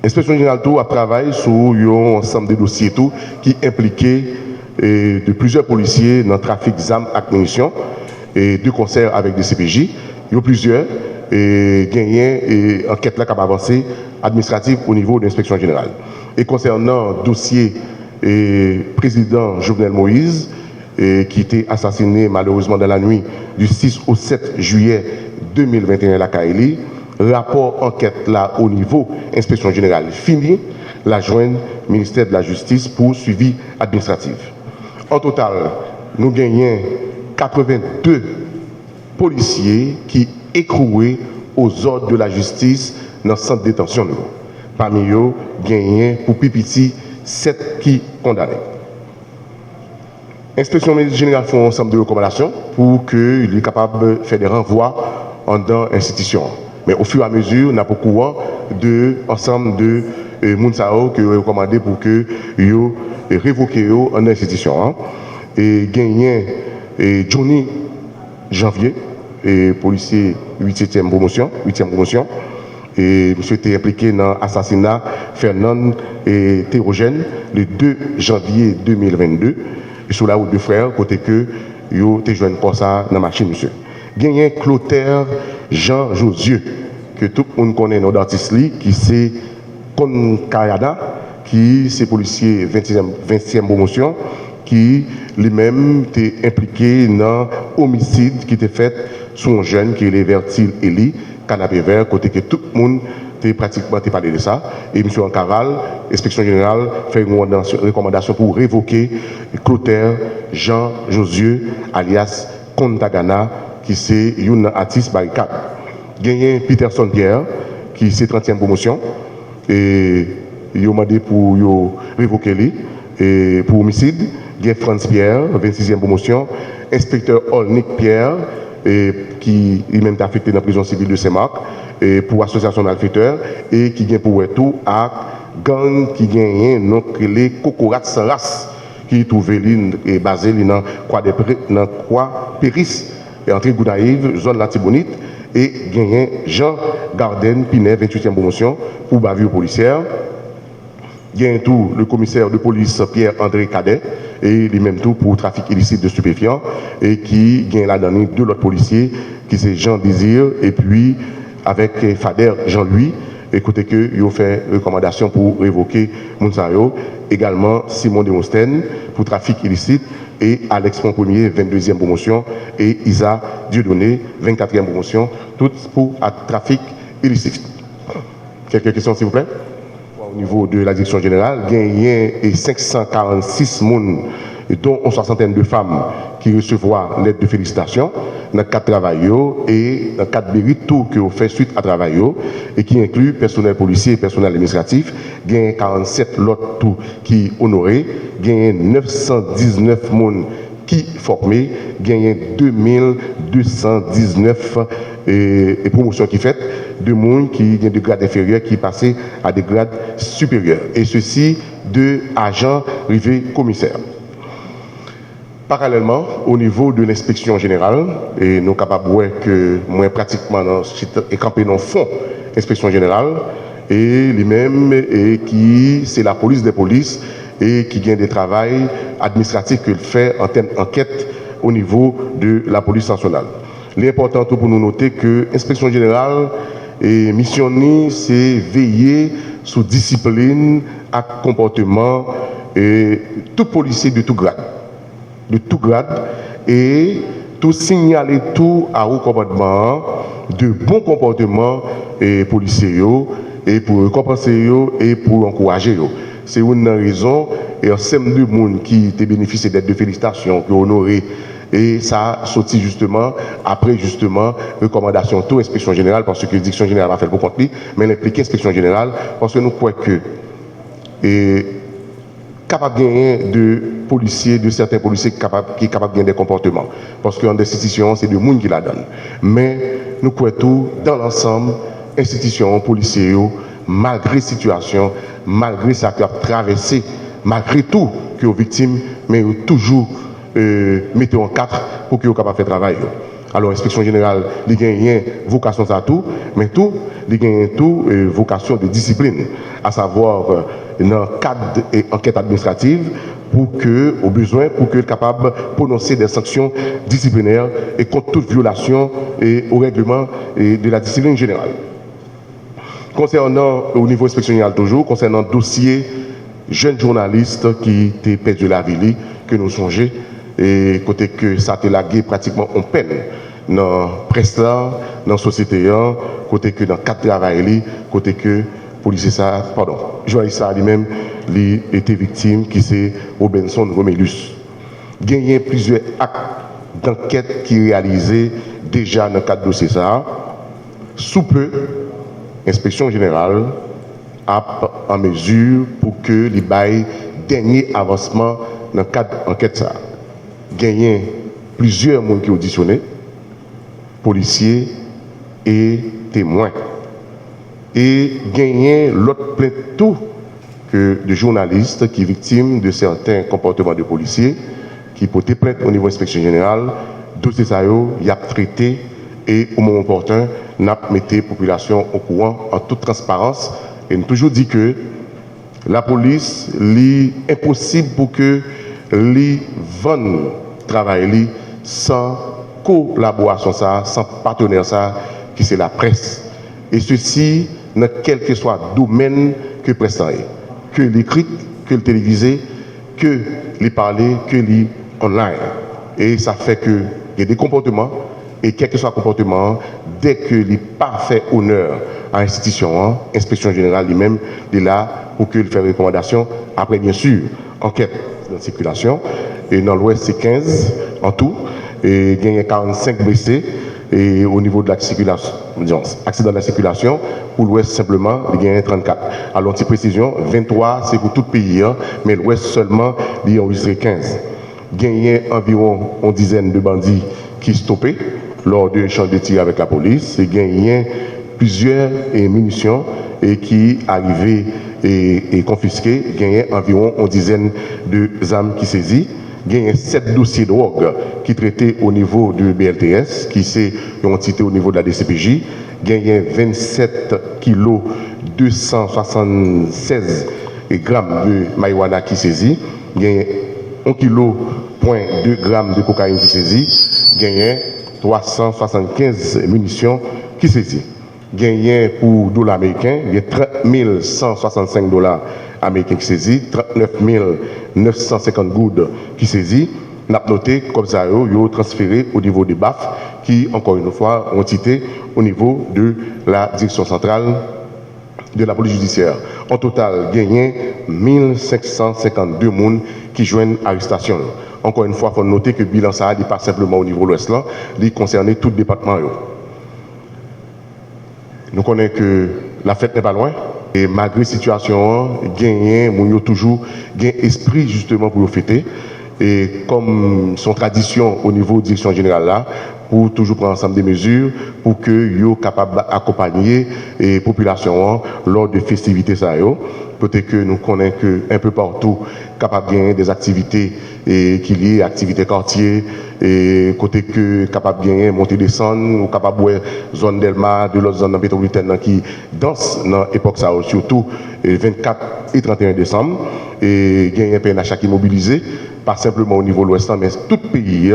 L'inspection générale tout a travaillé sur un ensemble de dossiers tout qui impliquaient de plusieurs policiers dans le trafic d'armes et munitions et de concert avec des CPJ. Il y a plusieurs gagnants et enquêtes là qui ont avancé administratives au niveau de l'inspection générale. Et concernant le dossier président Jovenel Moïse, qui était assassiné malheureusement dans la nuit du 6 au 7 juillet 2021 à la Kaili, rapport enquête là au niveau inspection générale fini, la joindre ministère de la Justice pour suivi administratif. En total, nous gagnons 82 policiers qui écrouaient aux ordres de la justice dans le centre de détention. Parmi eux, gagnons pour Pipiti 7 qui condamnés. L'inspection générale fait un ensemble de recommandations pour qu'il soit capable de faire des renvois dans l'institution. Mais au fur et à mesure, on a beaucoup de ensemble de Mounsao que recommandé pour que yo révoqué en institution. Et gagné Johnny Janvier, policier 8e promotion, et monsieur était impliqué dans l'assassinat Fernand et Thérogène le 2 janvier 2022 sur la route de Frères, côté que yo te joint pour ça dans la machine monsieur. Gagné Clotaire Jean Josieux, que tout le monde connaît notre artiste qui c'est Konkayada, qui c'est policier 20e promotion, qui lui-même était impliqué dans homicide qui était fait sur un jeune qui est Vertil Eli, canapé vert, côté que tout le monde était pratiquement parlé de ça. Et M. Ancaval, inspection générale, fait une recommandation pour révoquer Clotaire Jean Josieux, alias Kontagana, qui c'est un artiste barricade. Gagné Peterson Pierre, qui c'est 30e promotion, et il a demandé pour révoquer lui, et pour homicide. Gagné Franz Pierre, 26e promotion, inspecteur Olnik Pierre, qui lui-même est affecté dans la prison civile de Saint-Marc, pour association malfaiteur, et qui gagne pour tout à gang qui gagne donc les Cocorat sans race, qui trouve et basé dans Croix Péris, et entrée Gounaïve, zone Latibonite, et gagné Jean Garden Pinet, 28e promotion, pour bavure policière. Gagne tout le commissaire de police Pierre-André Cadet, et lui-même tout pour trafic illicite de stupéfiants, et qui gagne la dernière deux autres policiers, qui c'est Jean Désir, et puis avec Fader Jean-Louis, écoutez que ils ont fait recommandation pour révoquer Mounsayo, également Simon Demostène pour trafic illicite, et Alex Premier, 22e promotion, et Isa Dieudonné, 24e promotion, toutes pour trafic illicite. Quelques questions s'il vous plaît? Au niveau de la direction générale, il y a 546 personnes, dont une soixantaine de femmes qui recevront l'aide de félicitations dans le cadre de travail et dans le cadre de mérite tout que vous fait suite à travail et qui inclut personnel policier et personnel administratif. Il y a 47 lots tout qui honorés, il y a 919 personnes qui formés, il y a 2219 promotions qui faites, de monde qui vient de grades inférieurs qui passent à des grades supérieurs. Et ceci de agents privés commissaires. Parallèlement, au niveau de l'inspection générale, et nous sommes capables de voir que moi pratiquement est campé dans le fond inspection générale, et lui-même, et qui c'est la police des polices, et qui gagne des travaux administratifs qu'il fait en termes d'enquête au niveau de la police nationale. L'important pour nous noter que l'inspection générale et mission c'est veiller sur discipline et comportement et tout policier de tout grade et tout signaler tout à recomportement de bon comportement et policiers et pour compenser et pour encourager. C'est une raison et un somme de monde qui te bénéficie d'aide de félicitations qui honoré et ça sorti justement après justement recommandation tout inspection générale parce que l'inspection générale va faire pour compte mais l'impliquer inspection générale parce que nous croyons que et capable gagner de policiers de certains policiers qui capable gagner des comportements parce qu'en institution c'est de monde qui la donne mais nous croyons tout dans l'ensemble institutions policiers malgré situation malgré ça qui a traversé malgré tout que aux victimes mais toujours mettez en quatre pour qu'ils soient capables de faire travail. Alors, l'inspection générale, il y a vocation à tout, mais tout, il y a tout vocation de discipline, à savoir dans le cadre d'enquête administrative, pour que, au besoin, pour que capable de prononcer des sanctions disciplinaires et contre toute violation au règlement de la discipline générale. Concernant, au niveau inspection générale toujours, concernant le dossier jeune journaliste qui était perdu la vie, que nous songeons, et côté que ça a lagué pratiquement en peine dans la presse là, dans la société, côté que dans le cadre de travail, côté que policier ça, pardon, journaliste ça lui-même, il était victime, qui c'est Robinson Romélus. Il y a plusieurs actes d'enquête qui réalisés déjà dans le cadre de dossier ça. Sous peu, l'inspection générale a en mesure pour que les bails dernier avancement dans le cadre d'enquête ça. Il y a plusieurs monde qui ont auditionné, policiers et témoins. Et il y a l'autre plainte tout que de journalistes qui sont victimes de certains comportements de policiers qui portent plainte au niveau de l'inspection générale. Dossier ça y a traité et au moment opportun, n'a mis la population au courant en toute transparence. Et nous toujours dit que la police, est impossible pour que les vende travail sans collaboration ça, sans partenaire ça, qui c'est la presse. Et ceci, dans quel que soit le domaine que presse que l'écrit, que le télévisé, que les parler, que les online. Et ça fait que il y a des comportements, et quel que soit le comportement, dès que les pas fait honneur à l'institution, l'inspection générale lui-même, est là pour qu'il fasse recommandation. Après, bien sûr, enquête de circulation. Et dans l'Ouest, c'est 15 en tout. Et il y a 45 blessés. Et au niveau de la circulation, accident de la circulation, pour l'Ouest simplement, il y a 34. Alors, petite précision, 23, c'est pour tout le pays, mais l'Ouest seulement, il y a enregistré 15. Il y a environ une dizaine de bandits qui stoppaient lors d'un échange de tir avec la police. Et il y a plusieurs munitions qui arrivaient et confisquées. Il y a environ une dizaine de armes qui saisies. Il y a 7 dossiers de drogue qui traités au niveau du BLTS, qui sont entité au niveau de la DCPJ. Il y a 27 kilos 276 grammes de marijuana qui saisit. Il y a 1 kg, 2 grammes de cocaïne qui saisit. Il y a 375 munitions qui saisit. Il y a pour dollars américains, il y a 30 165 dollars américains qui saisit, 39 950 gouttes qui saisit. On a noté comme ça, ils ont transféré au niveau des BAF, qui, encore une fois, ont été au niveau de la direction centrale de la police judiciaire. En total, il y a 1552 personnes qui joignent arrestation. Encore une fois, il faut noter que le bilan, ça n'est pas simplement au niveau de l'Ouest, il concerne tout le département. Nous connaissons que la fête n'est pas loin. Et malgré la situation, il y a toujours un esprit justement pour le fêter. Et comme son tradition au niveau de la direction générale là, pour toujours prendre ensemble des mesures pour que soient capables d'accompagner la population lors des festivités. Peut-être que nous connaissons qu'un peu partout, capable de gagner des activités qui liées à activités quartier, et côté que capable de gagner monter descendre ou capable de zone d'Elma, de l'autre zone métropolitaine qui danse dans l'époque ça, surtout 24 et 31 décembre, et gagner un PNH qui est mobilisé, pas simplement au niveau de l'Ouest, mais tout le pays,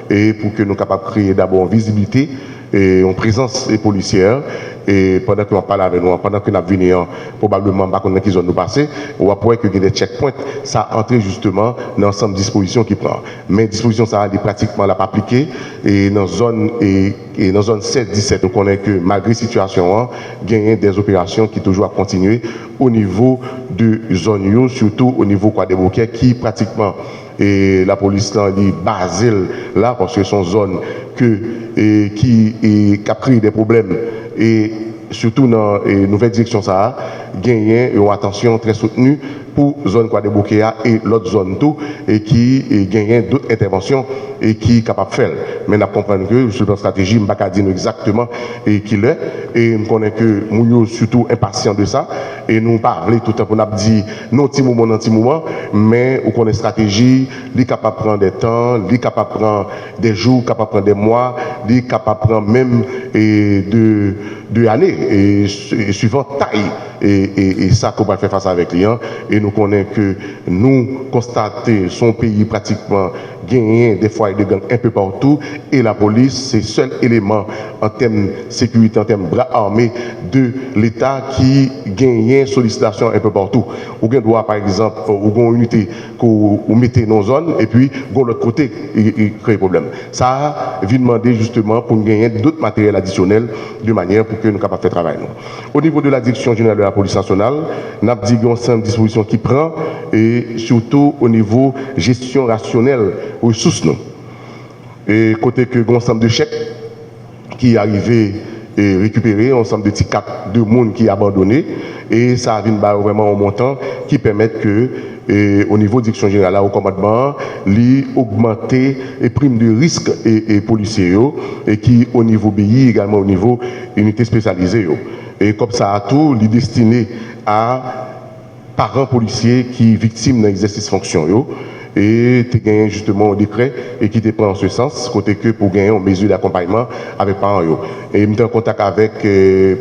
et pour que nous soyons capables de créer d'abord une visibilité et une présence policière. Et pendant qu'on parle avec nous, pendant qu'on a venu, probablement, pas qu'on a qui zone nous passer, on va pouvoir que des checkpoints, ça entre justement dans l'ensemble de dispositions qu'il prend. Mais dispositions, ça est pratiquement là pas appliqué. Et dans zone, et dans zone 7-17, on connaît que malgré la situation, il y a des opérations qui toujours à continuer au niveau de zone, surtout au niveau des bouquets qui pratiquement, et la police là, dit basée là, parce que sont zones qui a créé des problèmes. Et surtout dans la nouvelle direction, ça a gagné une attention très soutenue pour la zone de Boukéa et l'autre zone tout, et qui gagne d'autres interventions et qui est capable de faire. Mais nous comprenons que sur la stratégie, je ne peux pas dire exactement qui l'est. Et nous connaissons que nous sommes surtout impatients de ça. Et nous parlons tout le temps pour nous dire non, petit moment, mais on connaît stratégie, il est capable de prendre des temps, il est capable de prendre des jours, capable de prendre des mois, il est capable de prendre même deux années et suivant taille et ça qu'on va faire face avec les gens. Et nous connaissons que nous constatons son pays pratiquement gagné des fois de gangs un peu partout et la police c'est le seul élément en termes de sécurité, en termes de bras armés de l'État qui gagne sollicitation un peu partout. Ou bien droit par exemple, ou une unité qu'on mettez dans nos zones et puis de l'autre côté il crée problème. Ça vient demander justement pour nous gagner d'autres matériels additionnels de manière pour que nous soyons capables de faire travail. Au niveau de la direction générale de la police nationale, nous avons dit qu'il y a ensemble de dispositions qui prend et surtout au niveau gestion rationnelle ressources. Et côté que un ensemble de chèques qui arrivé et récupéré, un ensemble de petits cas de monde qui est abandonné et ça vient vraiment un montant qui permet que au niveau de direction générale au commandement, augmenter les primes de risque et policiers et qui au niveau BI également au niveau unité spécialisée. Et comme ça à tout, les destiné à parents policiers qui victimes d'un exercice fonction et tu gagné justement un décret et qui te prend en ce sens côté que pour gagner une mesure d'accompagnement avec parents et me en contact avec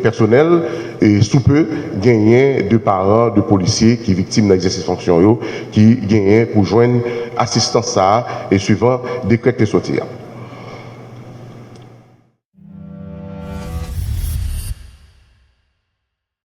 personnel et sous peu gagner de parents de policiers qui victimes d'un exercice fonction qui gagnent pour joindre assistance ça et suivant décret qui est sorti.